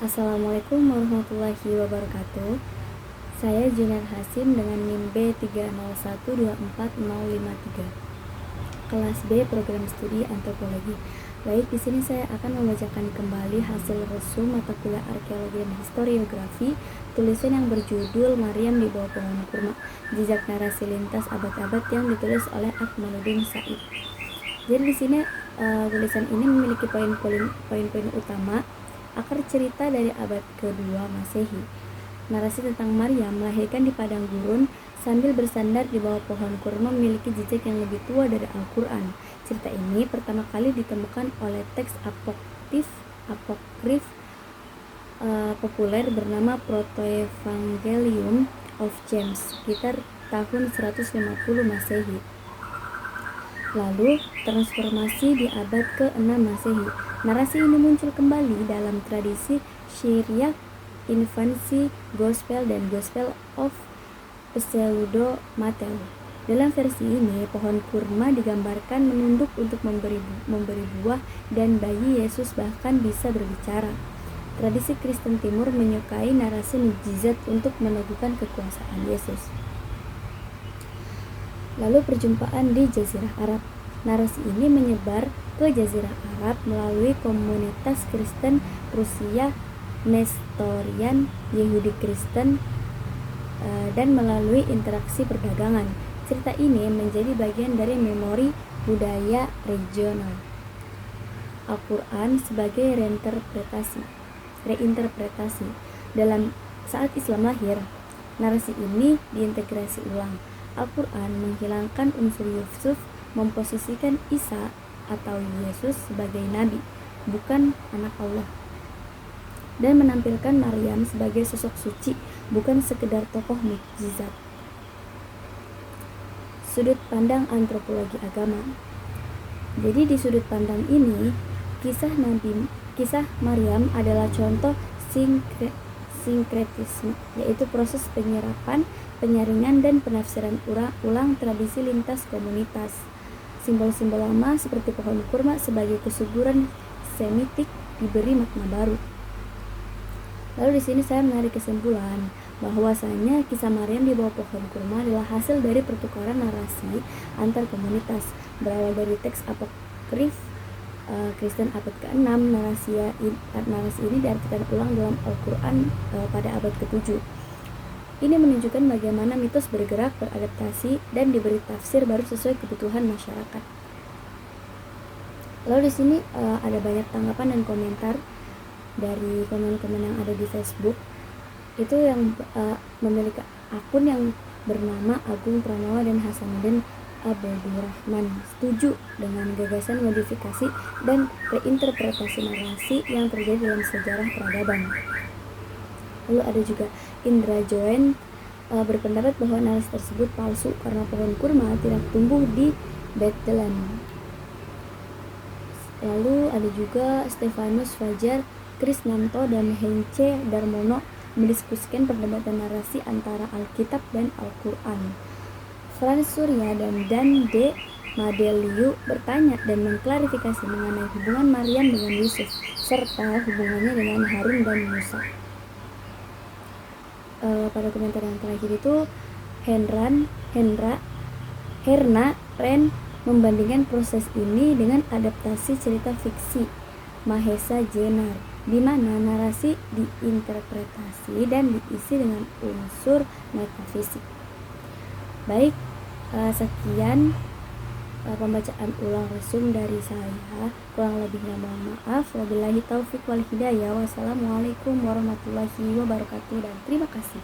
Assalamualaikum warahmatullahi wabarakatuh. Saya Junaid Hasim dengan NIM B301240553. Kelas B Program Studi Antropologi. Baik, di sini saya akan membacakan kembali hasil resum mata kuliah Arkeologi dan Historiografi, tulisan yang berjudul Maryam di Bawah Pohon Kurma, Jejak Narasi Lintas Abad-abad yang ditulis oleh Akmaluddin Said. Jadi di sini tulisan ini memiliki poin-poin utama. Akar cerita dari abad kedua Masehi. Narasi tentang Maryam melahirkan di padang gurun sambil bersandar di bawah pohon kurma memiliki jejak yang lebih tua dari Al-Quran. Cerita ini pertama kali ditemukan oleh teks apokrif populer bernama Proto-Evangelium of James sekitar tahun 150 Masehi. Lalu transformasi di abad ke-6 Masehi. Narasi ini muncul kembali dalam tradisi Syriac, Infancy Gospel dan Gospel of Pseudo Matthew. Dalam versi ini, pohon kurma digambarkan menunduk untuk memberi buah dan bayi Yesus bahkan bisa berbicara. Tradisi Kristen Timur menyukai narasi mukjizat untuk meneguhkan kekuasaan Yesus. Lalu perjumpaan di Jazirah Arab. Narasi ini menyebar ke Jazirah Arab melalui komunitas Kristen Rusia, Nestorian, Yahudi Kristen, dan melalui interaksi perdagangan. Cerita ini menjadi bagian dari memori budaya regional. Al-Quran sebagai reinterpretasi. Dalam saat Islam lahir, narasi ini diintegrasi ulang. Al-Quran menghilangkan unsur Yusuf, memposisikan Isa atau Yesus sebagai nabi, bukan anak Allah, dan menampilkan Maryam sebagai sosok suci, bukan sekedar tokoh mukjizat. Sudut pandang antropologi agama. Jadi di sudut pandang ini, kisah Maryam adalah contoh sinkretisme, yaitu proses penyerapan, penyaringan, dan penafsiran ulang tradisi lintas komunitas. Simbol-simbol lama seperti pohon kurma sebagai kesuburan Semitik diberi makna baru. Lalu di sini saya menarik kesimpulan bahwasanya kisah Maryam di bawah pohon kurma adalah hasil dari pertukaran narasi antar komunitas. Berawal dari teks apokrif Kristen abad ke-6, narasi ini diartikan ulang dalam Al-Quran pada abad ke-7. Ini menunjukkan bagaimana mitos bergerak, beradaptasi, dan diberi tafsir baru sesuai kebutuhan masyarakat. Lalu di sini ada banyak tanggapan dan komentar dari komen-komen yang ada di Facebook. Itu yang memiliki akun yang bernama Agung Pranawa dan Hasanuddin Abdurrahman setuju dengan gagasan modifikasi dan reinterpretasi narasi yang terjadi dalam sejarah peradaban. Lalu ada juga Indra Joen berpendapat bahwa narasi tersebut palsu karena pohon kurma tidak tumbuh di Bethlehem. Lalu ada juga Stefanus Fajar, Krisnanto, dan Hence Darmono mendiskusikan perdebatan narasi antara Alkitab dan Al-Quran. Frans Surya dan Dan D. Madeliu bertanya dan mengklarifikasi mengenai hubungan Maryam dengan Yusuf serta hubungannya dengan Harun dan Musa. Pada komentar yang terakhir itu Herna Ren membandingkan proses ini dengan adaptasi cerita fiksi Mahesa Jenar, di mana narasi diinterpretasi dan diisi dengan unsur metafisik. Baik, sekian pembacaan ulang resum dari saya. Kurang lebihnya mohon maaf. Wabillahi taufik wal hidayah. Wassalamualaikum warahmatullahi wabarakatuh dan terima kasih.